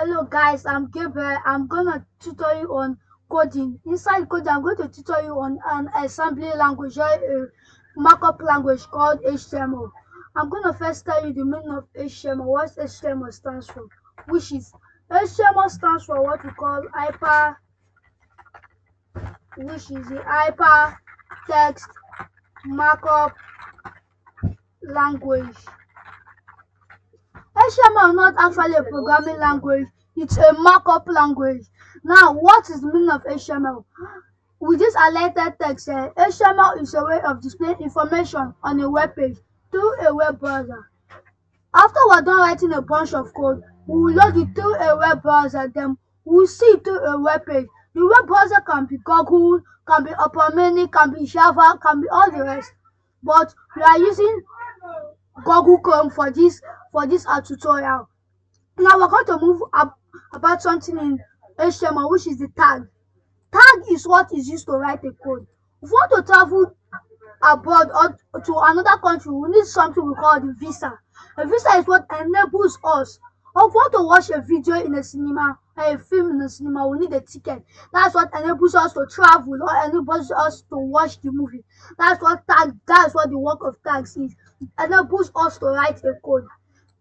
Hello guys, I'm Gabriel. I'm gonna tutor you on coding. Inside coding, I'm going to tutor you on an assembly language or a markup language called HTML. I'm gonna first tell you the meaning of HTML, what HTML stands for, which is HTML stands for what we call hyper text markup language. HTML is not actually a programming language, it's a markup language. Now, what is the meaning of HTML? With this highlighted text here, HTML is a way of displaying information on a web page through a web browser. After we're done writing a bunch of code, we will load it through a web browser, then we'll see it through a web page. The web browser can be Google, can be Opera Mini, can be Java, can be all the rest. But we are using Google Chrome for this tutorial. Now we're going to move up about something in HTML, which is the tag. Tag is what is used to write a code. If we want to travel abroad or to another country, we need something we call the visa. A visa is what enables us. Or if we want to watch a video in a cinema or a film in a cinema, we need a ticket. That's what enables us to travel or enables us to watch the movie. That's what the work of tags is. It enables us to write a code.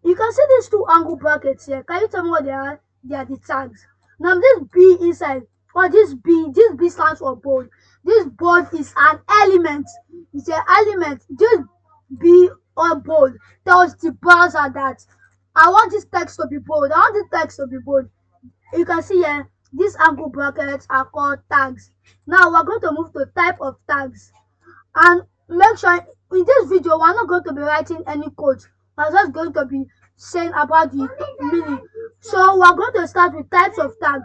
You can see these two angle brackets here. Can you tell me what they are? They are the tags. Now this B inside, or this B stands for bold. This bold is an element. It's an element. This B or bold tells the browser that I want this text to be bold. I want this text to be bold. You can see here, these angle brackets are called tags. Now we're going to move to type of tags. And make sure in this video we're not going to be writing any code. We're just going to be saying about the meaning. So we're going to start with types of tag.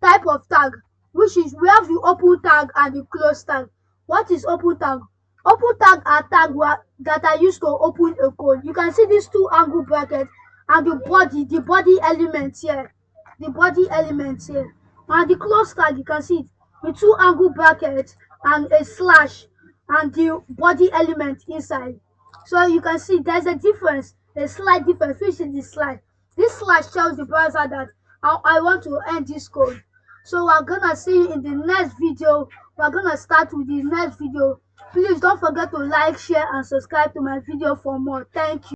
Type of tag, which is we have the open tag and the close tag. What is open tag? Open tag are tags that are used to open a code. You can see these two angle brackets and the body elements here. The body elements here. And the close tag, you can see it with two angle brackets and a slash and the body element inside. So you can see there's a difference, a slight difference, which is the slash. This slash tells the browser that I want to end this code. So we're gonna see you in the next video. We're gonna start with the next video. Please don't forget to like, share and subscribe to my video for more. Thank you.